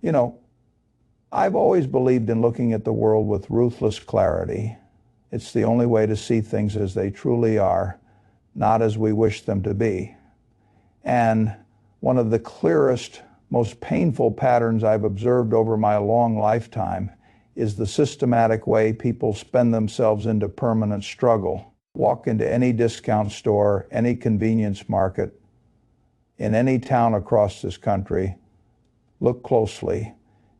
You know, I've always believed in looking at the world with ruthless clarity. It's the only way to see things as they truly are, not as we wish them to be. And one of the clearest, most painful patterns I've observed over my long lifetime is the systematic way people spend themselves into permanent struggle. Walk into any discount store, any convenience market, in any town across this country, look closely.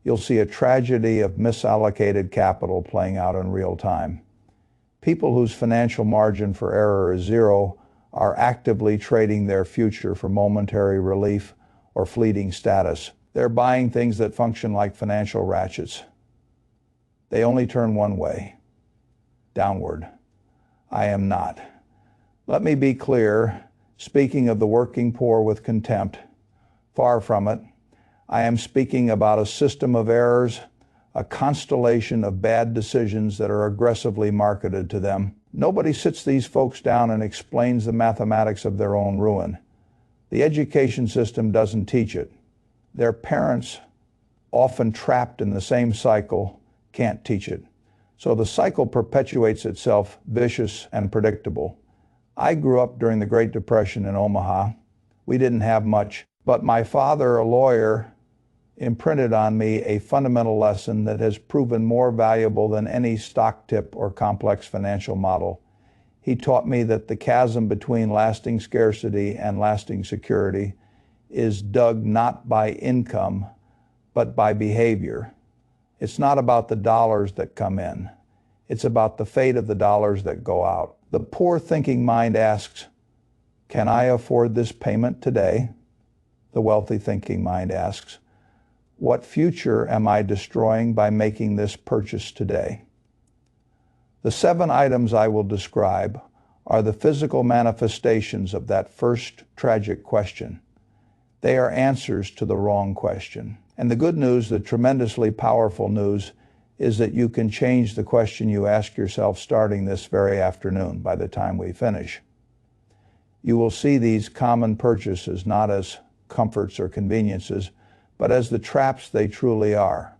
You'll see a tragedy of misallocated capital playing out in real time. People whose financial margin for error is zero are actively trading their future for momentary relief or fleeting status. They're buying things that function like financial ratchets. They only turn one way, downward. I am not. Let me be clear, speaking of the working poor with contempt, far from it. I am speaking about a system of errors, a constellation of bad decisions that are aggressively marketed to them. Nobody sits these folks down and explains the mathematics of their own ruin. The education system doesn't teach it. Their parents, often trapped in the same cycle, can't teach it. So the cycle perpetuates itself, vicious and predictable. I grew up during the Great Depression in Omaha. We didn't have much, but my father, a lawyer, imprinted on me a fundamental lesson that has proven more valuable than any stock tip or complex financial model. He taught me that the chasm between lasting scarcity and lasting security is dug not by income, but by behavior. It's not about the dollars that come in. It's about the fate of the dollars that go out. The poor thinking mind asks, can I afford this payment today? The wealthy thinking mind asks, what future am I destroying by making this purchase today? The 7 items I will describe are the physical manifestations of that first tragic question. They are answers to the wrong question. And the good news, the tremendously powerful news, is that you can change the question you ask yourself starting this very afternoon by the time we finish. You will see these common purchases not as comforts or conveniences, but as the traps they truly are.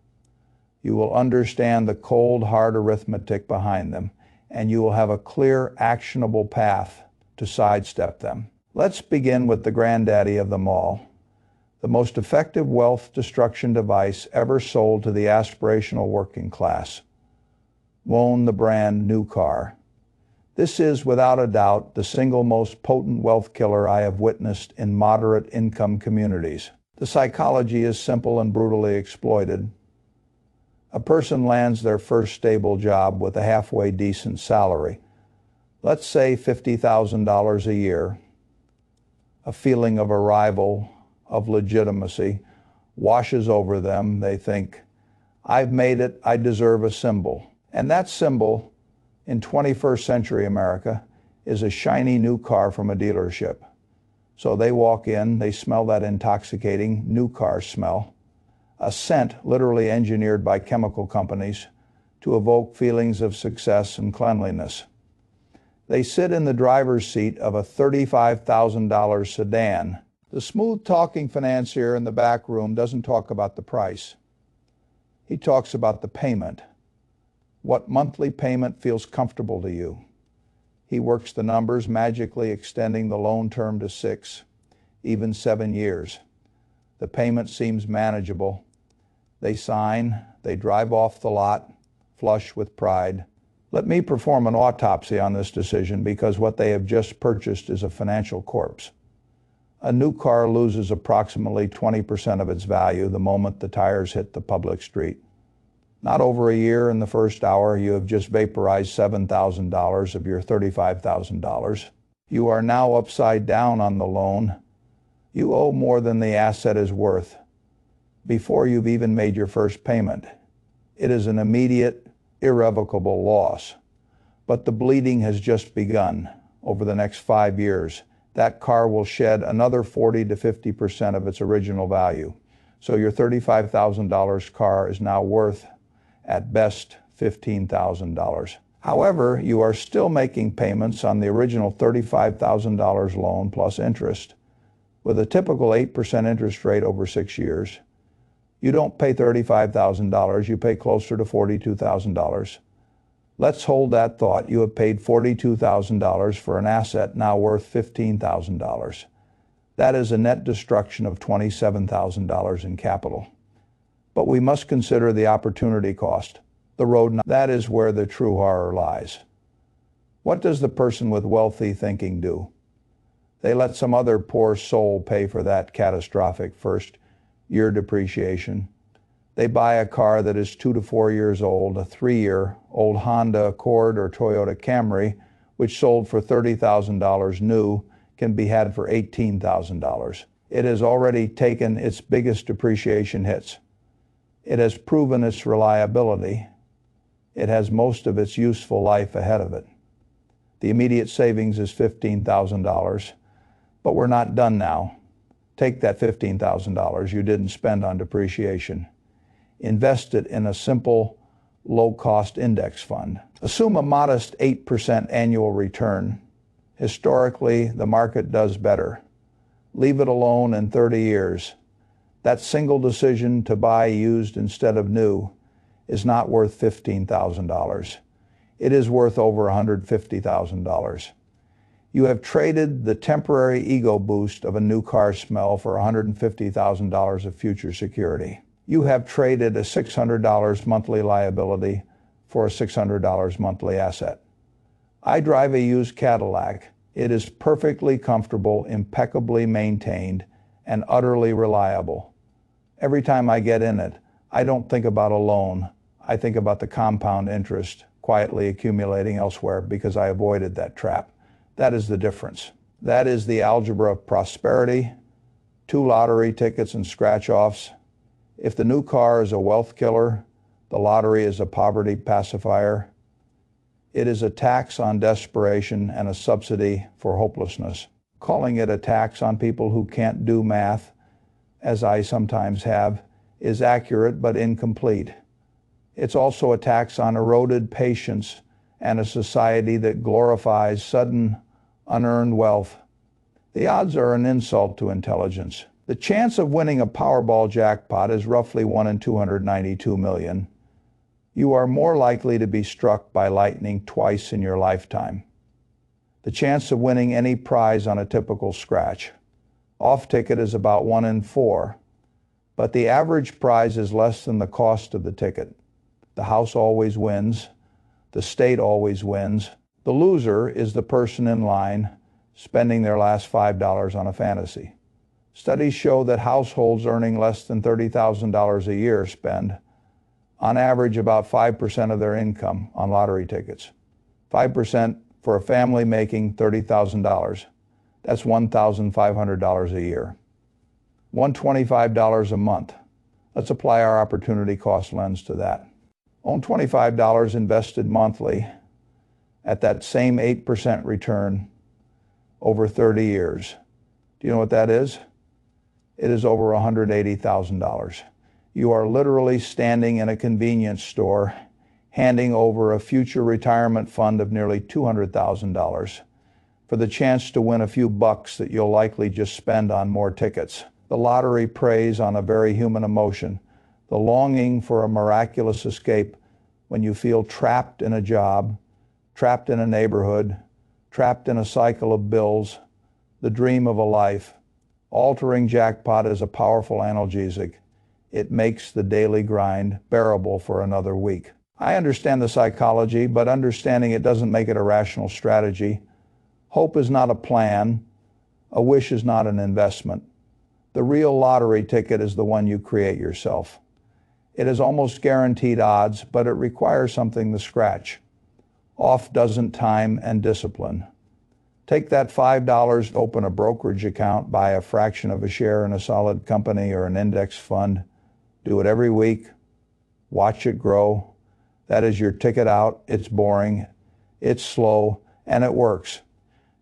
You will understand the cold, hard arithmetic behind them, and you will have a clear, actionable path to sidestep them. Let's begin with the granddaddy of them all, the most effective wealth destruction device ever sold to the aspirational working class. Own the brand new car. This is, without a doubt, the single most potent wealth killer I have witnessed in moderate income communities. The psychology is simple and brutally exploited. A person lands their first stable job with a halfway decent salary, let's say $50,000 a year. A feeling of arrival, of legitimacy, washes over them. They think, I've made it, I deserve a symbol. And that symbol, in 21st century America, is a shiny new car from a dealership. So they walk in, they smell that intoxicating new car smell, a scent literally engineered by chemical companies to evoke feelings of success and cleanliness. They sit in the driver's seat of a $35,000 sedan. The smooth-talking financier in the back room doesn't talk about the price. He talks about the payment. What monthly payment feels comfortable to you? He works the numbers, magically extending the loan term to 6, even 7 years. The payment seems manageable. They sign, they drive off the lot, flush with pride. Let me perform an autopsy on this decision because what they have just purchased is a financial corpse. A new car loses approximately 20% of its value the moment the tires hit the public street. Not over a year, in the first hour, you have just vaporized $7,000 of your $35,000. You are now upside down on the loan. You owe more than the asset is worth before you've even made your first payment. It is an immediate, irrevocable loss. But the bleeding has just begun. Over the next 5 years, that car will shed another 40 to 50% of its original value. So your $35,000 car is now worth, at best, $15,000. However, you are still making payments on the original $35,000 loan plus interest. With a typical 8% interest rate over 6 years, You don't pay $35,000, you pay closer to $42,000. Let's hold that thought. You have paid $42,000 for an asset now worth $15,000. That is a net destruction of $27,000 in capital. But we must consider the opportunity cost. The road, that is where the true horror lies. What does the person with wealthy thinking do? They let some other poor soul pay for that catastrophic first-year depreciation. They buy a car that is 2 to 4 years old, a 3-year-old Honda Accord or Toyota Camry, which sold for $30,000 new, can be had for $18,000. It has already taken its biggest depreciation hits. It has proven its reliability. It has most of its useful life ahead of it. The immediate savings is $15,000, but we're not done now. Take that $15,000 you didn't spend on depreciation. Invest it in a simple, low-cost index fund. Assume a modest 8% annual return. Historically, the market does better. Leave it alone in 30 years. That single decision to buy used instead of new is not worth $15,000. It is worth over $150,000. You have traded the temporary ego boost of a new car smell for $150,000 of future security. You have traded a $600 monthly liability for a $600 monthly asset. I drive a used Cadillac. It is perfectly comfortable, impeccably maintained, and utterly reliable. Every time I get in it, I don't think about a loan. I think about the compound interest quietly accumulating elsewhere because I avoided that trap. That is the difference. That is the algebra of prosperity, 2 lottery tickets and scratch-offs. If the new car is a wealth killer, the lottery is a poverty pacifier. It is a tax on desperation and a subsidy for hopelessness. Calling it a tax on people who can't do math, as I sometimes have, is accurate but incomplete. It's also a tax on eroded patience and a society that glorifies sudden, unearned wealth. The odds are an insult to intelligence. The chance of winning a Powerball jackpot is roughly 1 in 292 million. You are more likely to be struck by lightning twice in your lifetime. The chance of winning any prize on a typical scratch off ticket is about 1 in 4, but the average prize is less than the cost of the ticket. The house always wins. The state always wins. The loser is the person in line spending their last $5 on a fantasy. Studies show that households earning less than $30,000 a year spend, on average, about 5% of their income on lottery tickets. 5% for a family making $30,000. That's $1,500 a year. $125 a month. Let's apply our opportunity cost lens to that. Own $25 invested monthly at that same 8% return over 30 years. Do you know what that is? It is over $180,000. You are literally standing in a convenience store handing over a future retirement fund of nearly $200,000 for the chance to win a few bucks that you'll likely just spend on more tickets. The lottery preys on a very human emotion, the longing for a miraculous escape when you feel trapped in a job, trapped in a neighborhood, trapped in a cycle of bills, the dream of a life. Altering jackpot is a powerful analgesic. It makes the daily grind bearable for another week. I understand the psychology, but understanding it doesn't make it a rational strategy. Hope is not a plan. A wish is not an investment. The real lottery ticket is the one you create yourself. It is almost guaranteed odds, but it requires something to scratch. Off doesn't time and discipline. Take that $5, open a brokerage account, buy a fraction of a share in a solid company or an index fund. Do it every week. Watch it grow. That is your ticket out. It's boring. It's slow, and it works.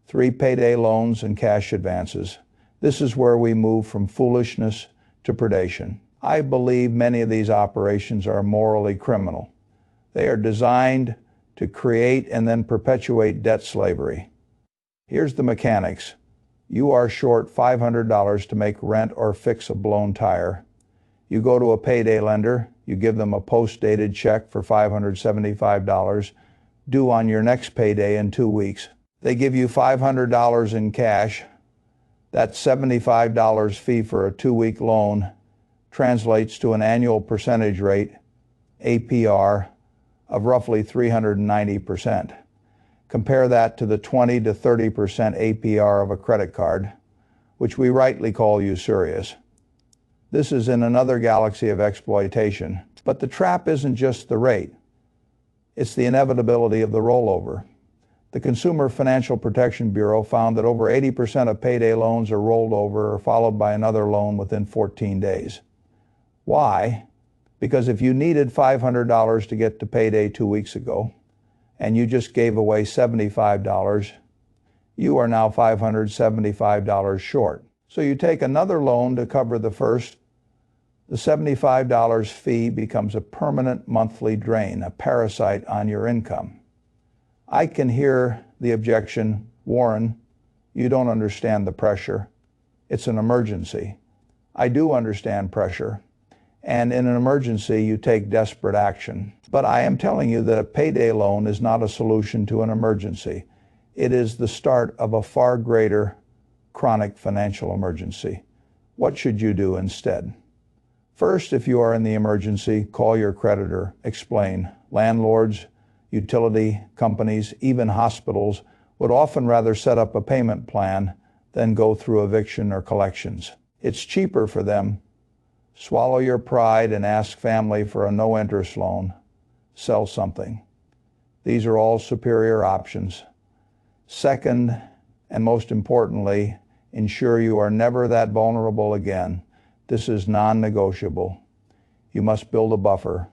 3 payday loans and cash advances. This is where we move from foolishness to predation. I believe many of these operations are morally criminal. They are designed to create and then perpetuate debt slavery. Here's the mechanics. You are short $500 to make rent or fix a blown tire. You go to a payday lender, you give them a post-dated check for $575, due on your next payday in 2 weeks. They give you $500 in cash. That $75 fee for a 2-week loan translates to an annual percentage rate, APR, of roughly 390%. Compare that to the 20 to 30% APR of a credit card, which we rightly call usurious. This is in another galaxy of exploitation. But the trap isn't just the rate. It's the inevitability of the rollover. The Consumer Financial Protection Bureau found that over 80% of payday loans are rolled over or followed by another loan within 14 days. Why? Because if you needed $500 to get to payday 2 weeks ago, and you just gave away $75, you are now $575 short. So you take another loan to cover the first. The $75 fee becomes a permanent monthly drain, a parasite on your income. I can hear the objection, Warren, you don't understand the pressure. It's an emergency. I do understand pressure. And in an emergency, you take desperate action. But I am telling you that a payday loan is not a solution to an emergency. It is the start of a far greater chronic financial emergency. What should you do instead? First, if you are in the emergency, call your creditor, explain. Landlords, utility companies, even hospitals would often rather set up a payment plan than go through eviction or collections. It's cheaper for them. Swallow your pride and ask family for a no-interest loan. Sell something. These are all superior options. Second, and most importantly, ensure you are never that vulnerable again. This is non-negotiable. You must build a buffer.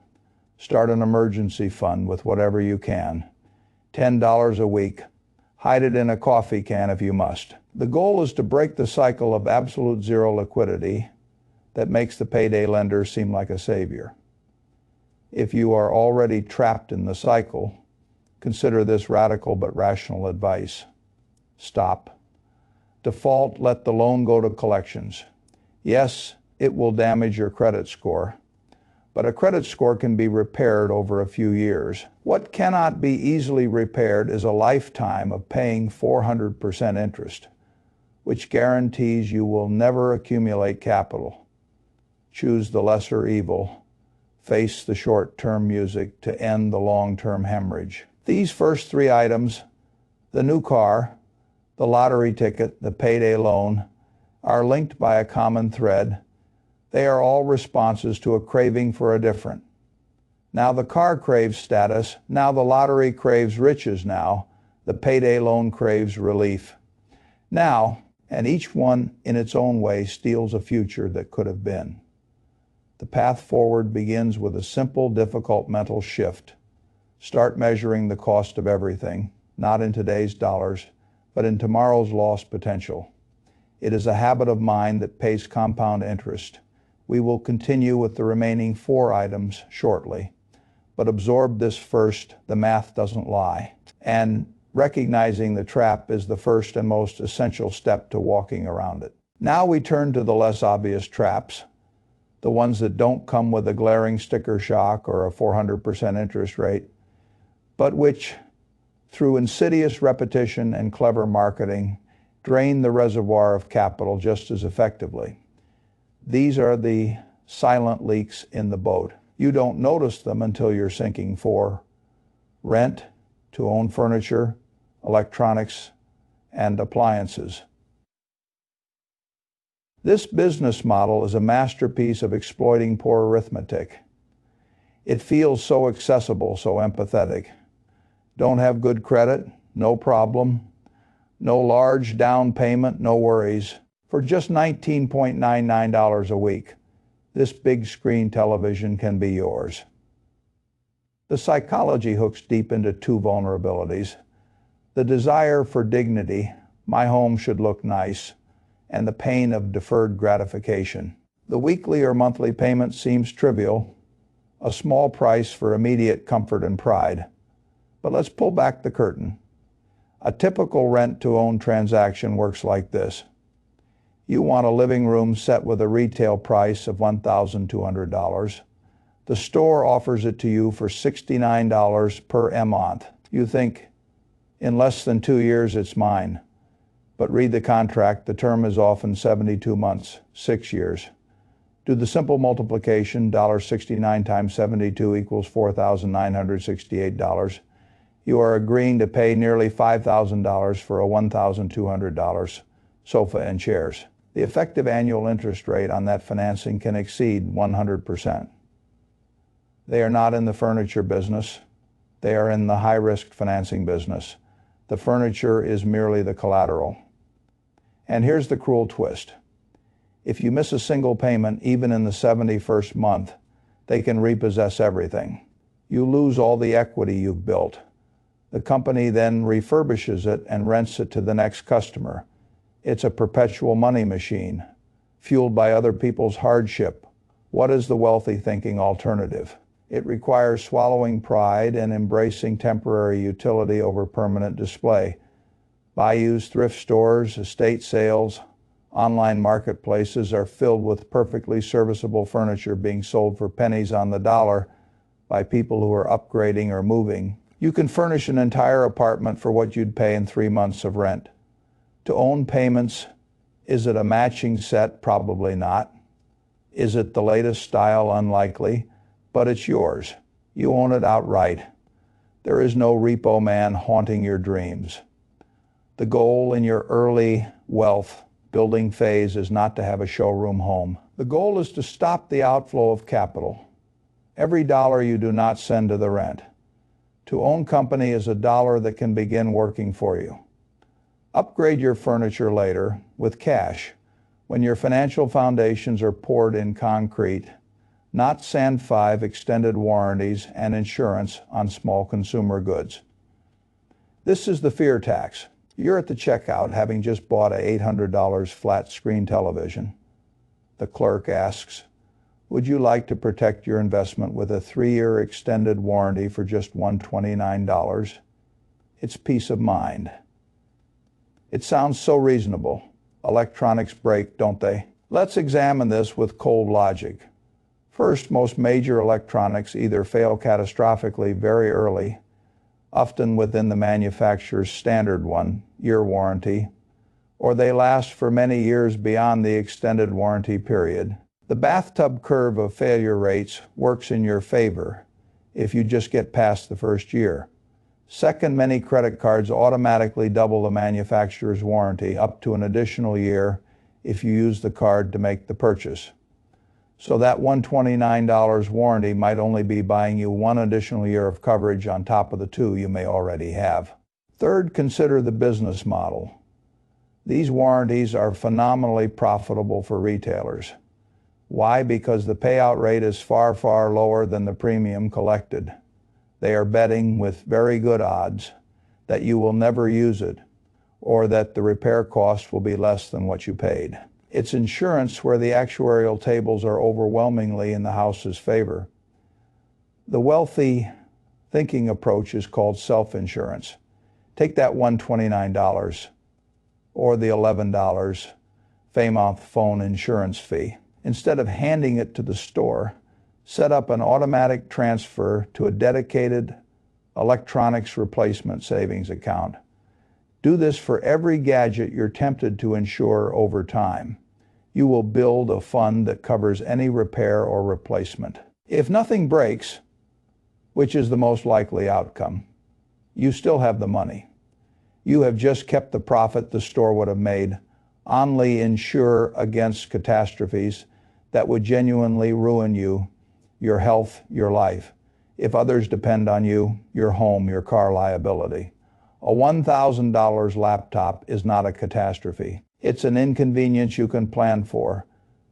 Start an emergency fund with whatever you can. $10 a week. Hide it in a coffee can if you must. The goal is to break the cycle of absolute zero liquidity that makes the payday lender seem like a savior. If you are already trapped in the cycle, consider this radical but rational advice. Stop. Default, let the loan go to collections. Yes, it will damage your credit score, but a credit score can be repaired over a few years. What cannot be easily repaired is a lifetime of paying 400% interest, which guarantees you will never accumulate capital. Choose the lesser evil. Face the short-term music to end the long-term hemorrhage. These first 3 items, the new car, the lottery ticket, the payday loan, are linked by a common thread. They are all responses to a craving for a different. Now the car craves status, now the lottery craves riches now, the payday loan craves relief. Now, and each one in its own way steals a future that could have been. The path forward begins with a simple, difficult mental shift. Start measuring the cost of everything, not in today's dollars, but in tomorrow's lost potential. It is a habit of mind that pays compound interest. We will continue with the remaining 4 items shortly, but absorb this first, the math doesn't lie. And recognizing the trap is the first and most essential step to walking around it. Now we turn to the less obvious traps, the ones that don't come with a glaring sticker shock or a 400% interest rate, but which, through insidious repetition and clever marketing, drain the reservoir of capital just as effectively. These are the silent leaks in the boat. You don't notice them until you're sinking for rent, to own furniture, electronics, and appliances. This business model is a masterpiece of exploiting poor arithmetic. It feels so accessible, so empathetic. Don't have good credit? No problem. No large down payment? No worries. For just $19.99 a week, this big screen television can be yours. The psychology hooks deep into 2 vulnerabilities. The desire for dignity, my home should look nice, and the pain of deferred gratification. The weekly or monthly payment seems trivial, a small price for immediate comfort and pride. But let's pull back the curtain. A typical rent-to-own transaction works like this. You want a living room set with a retail price of $1,200. The store offers it to you for $69 per month. You think, in less than 2 years it's mine. But read the contract. The term is often 72 months, 6 years. Do the simple multiplication. $69 times 72 equals $4,968. You are agreeing to pay nearly $5,000 for a $1,200 sofa and chairs. The effective annual interest rate on that financing can exceed 100%. They are not in the furniture business. They are in the high-risk financing business. The furniture is merely the collateral. And here's the cruel twist. If you miss a single payment, even in the 71st month, they can repossess everything. You lose all the equity you've built. The company then refurbishes it and rents it to the next customer. It's a perpetual money machine, fueled by other people's hardship. What is the wealthy thinking alternative? It requires swallowing pride and embracing temporary utility over permanent display. Bayous, thrift stores, estate sales, online marketplaces are filled with perfectly serviceable furniture being sold for pennies on the dollar by people who are upgrading or moving. You can furnish an entire apartment for what you'd pay in 3 months of rent. To own payments, is it a matching set? Probably not. Is it the latest style? Unlikely. But it's yours. You own it outright. There is no repo man haunting your dreams. The goal in your early wealth building phase is not to have a showroom home. The goal is to stop the outflow of capital. Every dollar you do not send to the rent. To own company is a dollar that can begin working for you. Upgrade your furniture later with cash when your financial foundations are poured in concrete, not Sand 5 extended warranties and insurance on small consumer goods. This is the fear tax. You're at the checkout having just bought a $800 flat screen television. The clerk asks, would you like to protect your investment with a 3-year extended warranty for just $129? It's peace of mind. It sounds so reasonable. Electronics break, don't they? Let's examine this with cold logic. First, most major electronics either fail catastrophically very early, often within the manufacturer's standard 1-year warranty, or they last for many years beyond the extended warranty period. The bathtub curve of failure rates works in your favor if you just get past the first year. Second, many credit cards automatically double the manufacturer's warranty up to an additional year if you use the card to make the purchase. So that $129 warranty might only be buying you 1 additional year of coverage on top of the 2 you may already have. Third, consider the business model. These warranties are phenomenally profitable for retailers. Why? Because the payout rate is far, far lower than the premium collected. They are betting with very good odds that you will never use it or that the repair cost will be less than what you paid. It's insurance where the actuarial tables are overwhelmingly in the house's favor. The wealthy thinking approach is called self-insurance. Take that $129 or the $11 Fairmount phone insurance fee. Instead of handing it to the store, set up an automatic transfer to a dedicated electronics replacement savings account. Do this for every gadget you're tempted to insure over time. You will build a fund that covers any repair or replacement. If nothing breaks, which is the most likely outcome, you still have the money. You have just kept the profit the store would have made. Only insure against catastrophes that would genuinely ruin you, your health, your life. If others depend on you, your home, your car liability. A $1,000 laptop is not a catastrophe. It's an inconvenience you can plan for.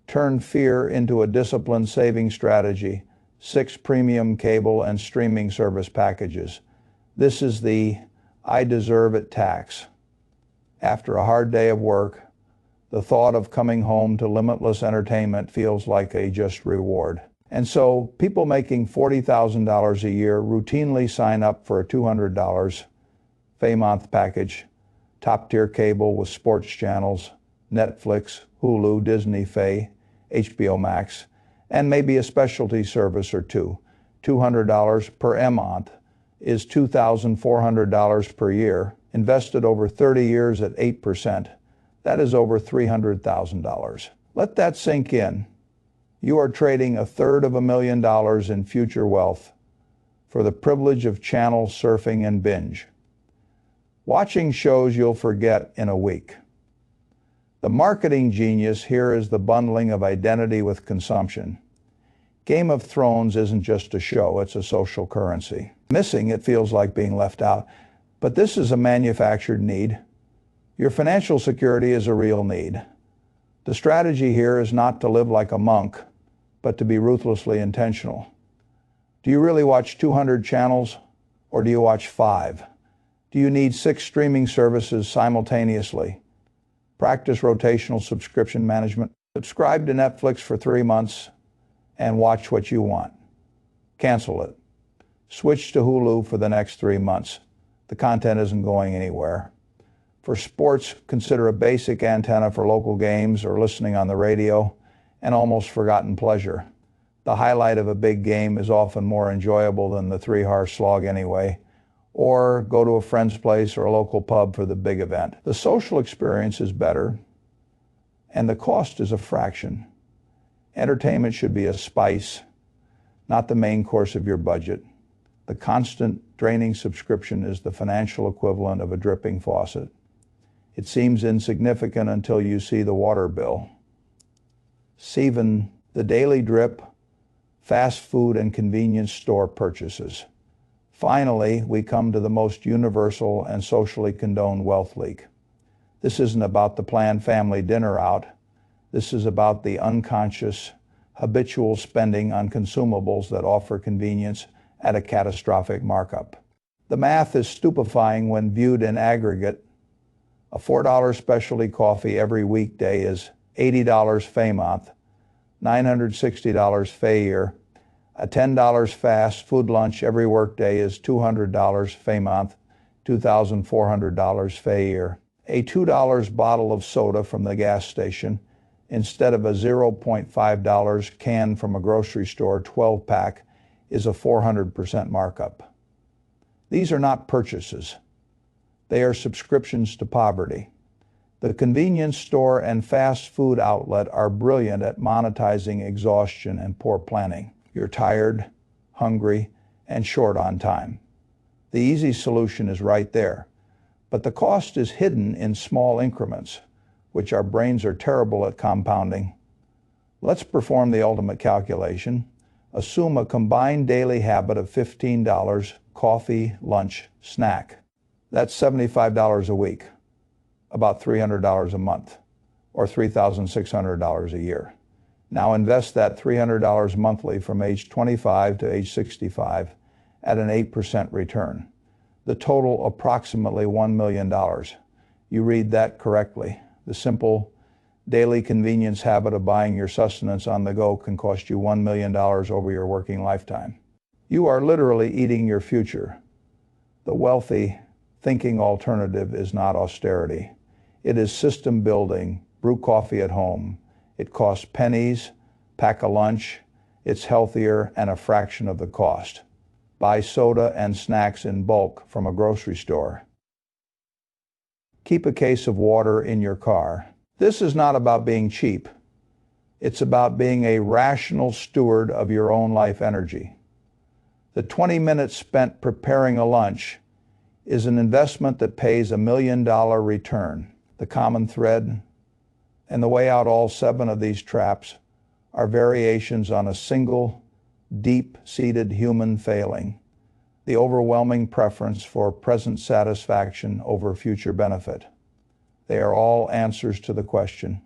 Turn fear into a disciplined saving strategy. 6 premium cable and streaming service packages. This is the I deserve it tax. After a hard day of work, the thought of coming home to limitless entertainment feels like a just reward. And so people making $40,000 a year routinely sign up for a $200 Fairmount package, top-tier cable with sports channels, Netflix, Hulu, Disney, Faye, HBO Max, and maybe a specialty service or two. $200 per month is $2,400 per year, invested over 30 years at 8%. That is over $300,000. Let that sink in. You are trading $350,000 in future wealth for the privilege of channel surfing and binge, watching shows you'll forget in a week. The marketing genius here is the bundling of identity with consumption. Game of Thrones isn't just a show, it's a social currency. Missing it feels like being left out, but this is a manufactured need. Your financial security is a real need. The strategy here is not to live like a monk, but to be ruthlessly intentional. Do you really watch 200 channels, or do you watch 5? Do you need 6 streaming services simultaneously? Practice rotational subscription management. Subscribe to Netflix for 3 months and watch what you want. Cancel it. Switch to Hulu for the next 3 months. The content isn't going anywhere. For sports, consider a basic antenna for local games or listening on the radio, an almost forgotten pleasure. The highlight of a big game is often more enjoyable than the 3-hour slog anyway. Or go to a friend's place or a local pub for the big event. The social experience is better, and the cost is a fraction. Entertainment should be a spice, not the main course of your budget. The constant draining subscription is the financial equivalent of a dripping faucet. It seems insignificant until you see the water bill. Even the daily drip, fast food and convenience store purchases. Finally, we come to the most universal and socially condoned wealth leak. This isn't about the planned family dinner out. This is about the unconscious, habitual spending on consumables that offer convenience at a catastrophic markup. The math is stupefying when viewed in aggregate. A $4 specialty coffee every weekday is $80 Fay month, $960 Fay year. A $10 fast food lunch every workday is $200 Fay month, $2,400 Fay year. A $2 bottle of soda from the gas station instead of a $0.5 can from a grocery store 12-pack is a 400% markup. These are not purchases. They are subscriptions to poverty. The convenience store and fast food outlet are brilliant at monetizing exhaustion and poor planning. You're tired, hungry, and short on time. The easy solution is right there, but the cost is hidden in small increments, which our brains are terrible at compounding. Let's perform the ultimate calculation. Assume a combined daily habit of $15 coffee, lunch, snack. That's $75 a week, about $300 a month, or $3,600 a year. Now invest that $300 monthly from age 25 to age 65 at an 8% return. The total approximately $1 million. You read that correctly. The simple daily convenience habit of buying your sustenance on the go can cost you $1 million over your working lifetime. You are literally eating your future. The wealthy thinking alternative is not austerity. It is system building, brew coffee at home. It costs pennies, pack a lunch, it's healthier and a fraction of the cost. Buy soda and snacks in bulk from a grocery store. Keep a case of water in your car. This is not about being cheap. It's about being a rational steward of your own life energy. The 20 minutes spent preparing a lunch is an investment that pays $1 million return. The common thread and the way out all 7 of these traps are variations on a single, deep-seated human failing, the overwhelming preference for present satisfaction over future benefit. They are all answers to the question,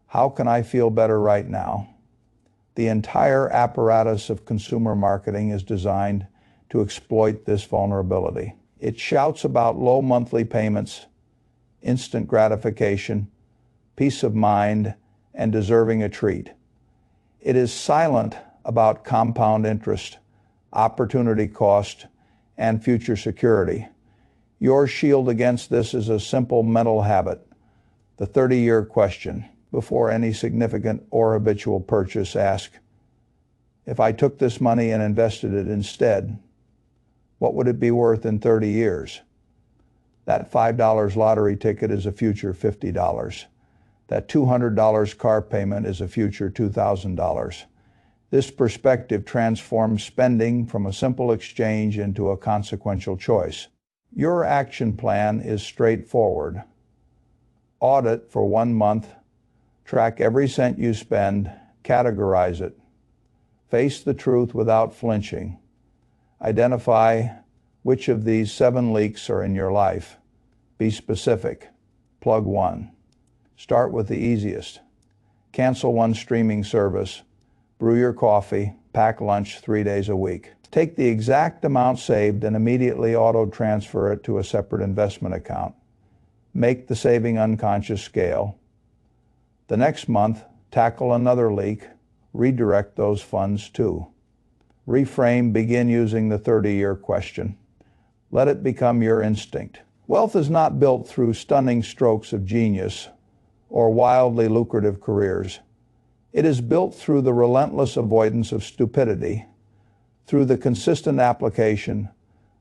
how can I feel better right now? The entire apparatus of consumer marketing is designed to exploit this vulnerability. It shouts about low monthly payments, instant gratification, peace of mind, and deserving a treat. It is silent about compound interest, opportunity cost, and future security. Your shield against this is a simple mental habit. The 30-year question. Before any significant or habitual purchase, ask, if I took this money and invested it instead, what would it be worth in 30 years? That $5 lottery ticket is a future $50. That $200 car payment is a future $2,000. This perspective transforms spending from a simple exchange into a consequential choice. Your action plan is straightforward. Audit for 1 month. Track every cent you spend. Categorize it. Face the truth without flinching. Identify which of these 7 leaks are in your life. Be specific. Plug 1. Start with the easiest. Cancel one streaming service. Brew your coffee. Pack lunch 3 days a week. Take the exact amount saved and immediately auto-transfer it to a separate investment account. Make the saving unconscious scale. The next month, tackle another leak. Redirect those funds too. Reframe, begin using the 30-year question. Let it become your instinct. Wealth is not built through stunning strokes of genius or wildly lucrative careers. It is built through the relentless avoidance of stupidity, through the consistent application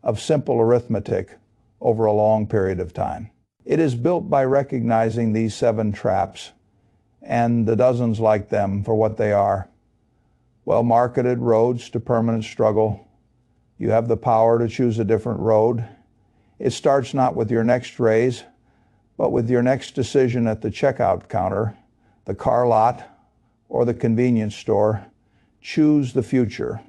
of simple arithmetic over a long period of time. It is built by recognizing these 7 traps and the dozens like them for what they are. Well-marketed roads to permanent struggle. You have the power to choose a different road. It starts not with your next raise, but with your next decision at the checkout counter, the car lot, or the convenience store. Choose the future.